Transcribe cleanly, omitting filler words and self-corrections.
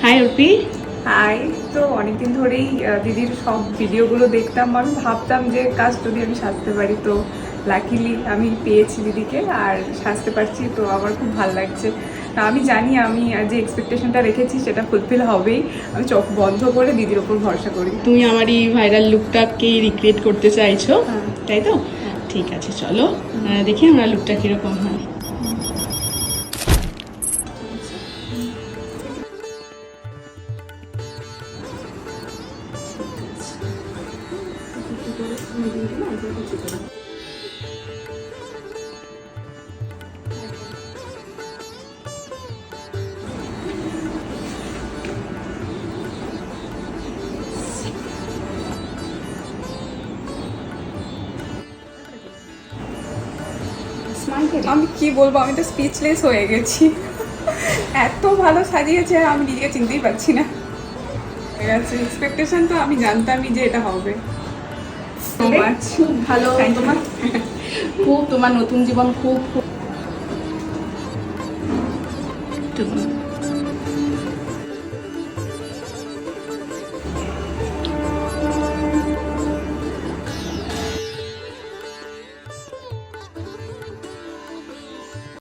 High Arpi. High. তো অনেকদিন ধরেই দিদির সব ভিডিওগুলো দেখতাম, আমি ভাবতাম যে কাজ যদি আমি সাজতে পারি, তো লাকিলি আমি পেয়েছি দিদিকে আর সাজতে পারছি, তো আমার খুব ভালো লাগছে। আমি জানি আমি যে এক্সপেকটেশনটা রেখেছি সেটা ফুলফিল হবেই। আমি চোখ বন্ধ করে দিদির ওপর ভরসা করি। তুমি আমার এই ভাইরাল লুকটাকে রিক্রিয়েট করতে চাইছো, হ্যাঁ। তাই তো? ঠিক আছে, চলো দেখি আমরা লুকটা কিরকম হয়। আমি কি বলবো, আমি তো স্পিচলেস হয়ে গেছি। এত ভালো সাজিয়েছে, আমি নিজেকে চিনতেই পারছি না। ঠিক আছে, এক্সপেকটেশন তো আমি জানতামই যে এটা হবে। খুব ভালো। তোমার খুব, তোমার নতুন জীবন খুব খুব